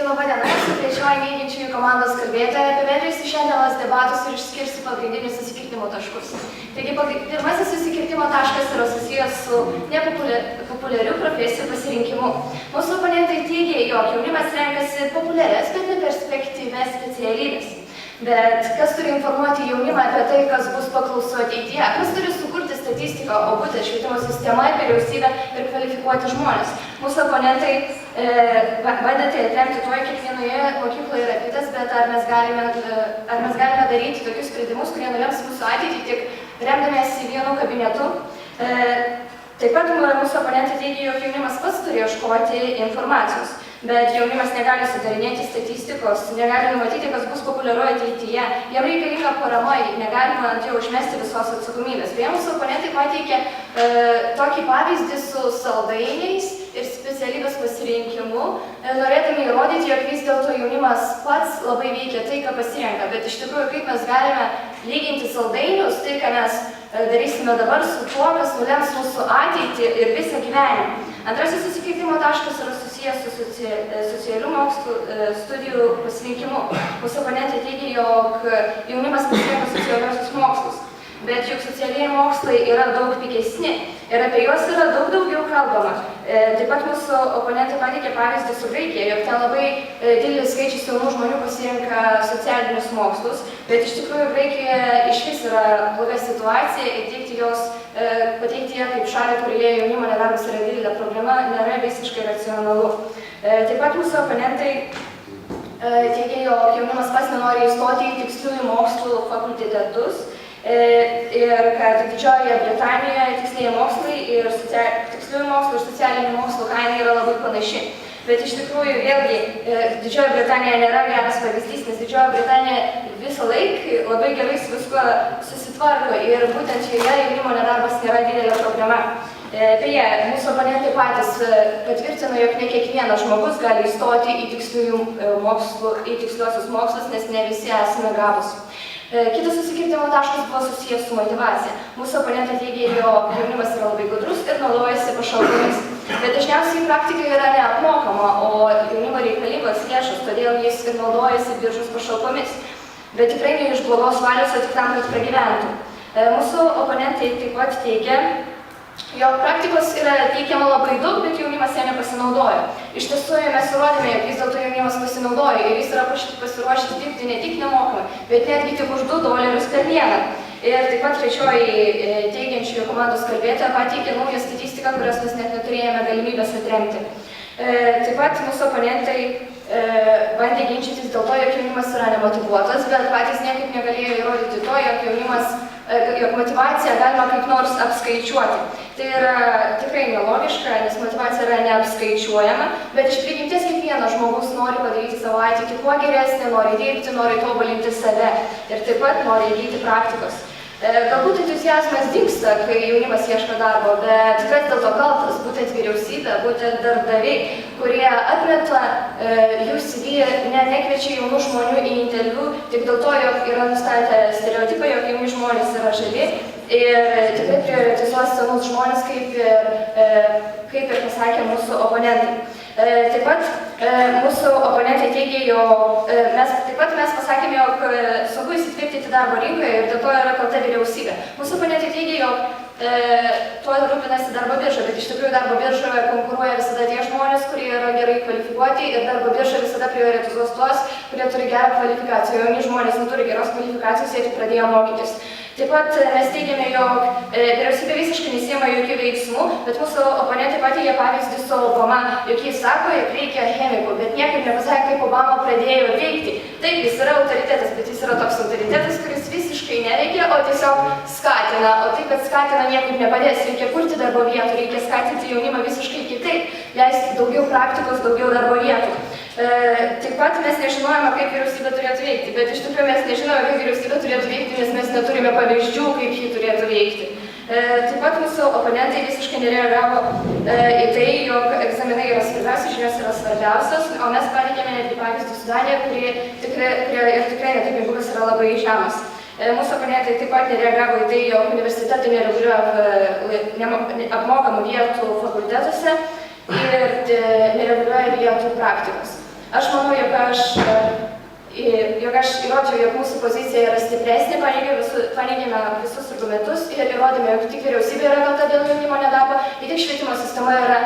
Labą dieną, esu trečioji neigiančiųjų komandos kalbėtoja, apibendrinsiu šiandienos debatus ir išskirsiu pagrindinius susikirtimo taškus. Taigi, pirmasis susikirtimo taškas yra susijęs su nepopuliarių profesijų pasirinkimu. Mūsų oponentai teigia, jog jaunimas renkasi populiarias, bet neperspektyvias specialybės. Bet kas turi informuoti jaunimą apie tai, kas bus paklausu ateityje? Kas turi sukurti statistiką, o būtent švietimo sistema, vyriausybė ir kvalifikuoti žmonės? Mūsų oponentai bandė tai atremti tuo, kiekvienoje mokykloje yra kitas, bet ar mes galime daryti tokius sprendimus, kurie nulems mūsų ateitį tik remdamiesi vienu kabinetu? Taip pat mūsų oponentai teigia, jog jaunimas pats turi ieškoti informacijos. Bet jaunimas negali sudarinėti statistikos, negali numatyti, kas bus populiaru ateityje. Jam reikalinga parama, negalima ant jo užmesti visos atsakomybės. Beje, mūsų oponentai pateikė tokį pavyzdį su saldainiais ir specialybės pasirinkimu, norėdami įrodyti, jog vis dėlto jaunimas pats labai veikia tai, ką pasirenka. Bet iš tikrųjų, kaip mes galime lyginti saldainius, tai, ką mes darysime dabar su tuo, kas nulems mūsų ateitį ir visą gyvenimą. Antrasis susikirtimo taškas yra susijęs su socialių mokslų studijų pasirinkimu. Mūsų oponentai teigia, jog jaunimas pasirenka socialiuosius mokslus, bet juk socialiniai mokslai yra daug pigesni ir apie juos yra daug daugiau kalbama. Taip pat mūsų oponentai pateikė pavyzdį su Graikija, jog ten labai didelis skaičius jaunų žmonių pasirenka socialinius mokslus, bet iš tikrųjų Graikijoje išvis yra bloga situacija ir pateikti ją kaip šalį, kurioje jaunimo nedarbas yra didelė problema, nėra visiškai racionalu. Taip pat mūsų oponentai teigia, jog jaunimas pats nenori įstoti į tiksliųjų mokslų fakultetus ir kad Didžiojoje Britanijoje tikslieji mokslai ir tiksliųjų mokslų ir socialinių mokslų kaina yra labai panaši. Bet iš tikrųjų, vėlgi, Didžioji Britanija nėra geras pavyzdys, nes Didžioji Britanija visą laiką labai gerai su viskuo susitvarko ir būtent joje jaunimo nedarbas nėra didelė problema. Beje, mūsų oponentai patys patvirtino, jog ne kiekvienas žmogus gali įstoti į tiksliuosius mokslus, nes ne visi esame gabūs. Kitas susikirtimo taškas buvo susijęs su motyvacija. Mūsų oponentai teigia, jog jaunimas yra labai gudrus ir naudojasi pašalpomis. Bet dažniausiai praktika yra neapmokama, o jaunimo reikalingos lėšos, todėl jis ir naudojasi biržos pašalpomis. Bet tikrai ne iš blogos valios, o tik tam, kad pragyventų. Mūsų oponentai taip pat teigia, jog praktikos yra teikiama labai daug, bet jaunimas ją nepasinaudoja. Iš tiesų, mes įrodėme, jog vis dėlto jaunimas pasinaudoja ir jis yra pasiruošęs dirbti ne tik nemokamai, bet netgi tik už $2 per dieną. Ir taip pat trečioji teigiančiųjų komandos kalbėtoja pateikė naują statistiką, kurios mes net neturėjome galimybės atremti. Taip pat mūsų oponentai bandė ginčytis dėl to, jog jaunimas yra nemotyvuotas, bet patys niekaip negalėjo įrodyti to, jog motyvaciją galima kaip nors apskaičiuoti. Tai yra tikrai nelogiška, nes motyvacija yra neapskaičiuojama, bet iš prigimties kiekvienas žmogus nori padaryti savo ateitį kuo geresnį, nori dirbti, nori tobulinti save ir taip pat nori įgyti praktikos. Galbūt entuziazmas dingsta, kai jaunimas ieško darbo, bet kas dėl to kaltas? Būtent vyriausybė, būtent darbdaviai, kurie atmeta jų CV, nekviečia jaunų žmonių į interviu, tik dėl to, jog yra nustatę stereotipą, jog jauni žmonės yra žali ir tikrai prioritizuos senus žmonės, kaip ir pasakė mūsų oponentai. Taip pat mūsų oponentai teigia, jog mes pasakėme, jog sunku įsitvirtinti darbo rinkoje ir dėl to yra kalta vyriausybė. Mūsų oponentai teigia, jog tuo rūpinasi darbo birža, bet iš tikrųjų darbo biržoje konkuruoja visada tie žmonės, kurie yra gerai kvalifikuoti ir darbo birža visada prioritizuos tuos, kurie turi gerą kvalifikaciją. Jauni žmonės neturi geros kvalifikacijos, jie tik pradėjo mokytis. Taip pat mes teigiame, jog vyriausybė visiškai nesiima jokių veiksmų, bet mūsų oponentai pateikė pavyzdį su Obama, jog jis sako, jog reikia chemikų, bet niekaip nepasakė, kaip Obama pradėjo veikti. Taip, jis yra autoritetas, bet jis yra toks autoritetas, kuris visiškai neveikia, o tiesiog skatina. O tai, kad skatina, niekaip nepadės. Reikia kurti darbo vietų, reikia skatinti jaunimą visiškai kitaip, leisti daugiau praktikos, daugiau darbo vietų. Taip pat mes nežinojame, kaip vyriausybė turėtų veikti, bet iš tikrųjų mes nežinome, kaip vyriausybė turėtų veikti, nes mes neturime pavyzdžių, kaip ji turėtų veikti. Taip pat mūsų oponentai visiškai nereagavo į tai, jog egzaminai yra svarbiausi, žinios yra svarbiausios, o mes pateikėme netgi pavyzdį su Danija, kuri tikrai netipingumas yra labai žemas. Mūsų oponentai taip pat nereagavo į tai, jog universitetai nereguliuoja apmokamų vietų fakultetuose ir nereguliuoja vietų praktikos. Aš manau, jog aš įrodžiau, jog mūsų pozicija yra stipresnė, paneigėme visus argumentus ir įrodėme, jog tik vyriausybė yra kalta dėl jaunimo nedarbo, ir tik švietimo sistema yra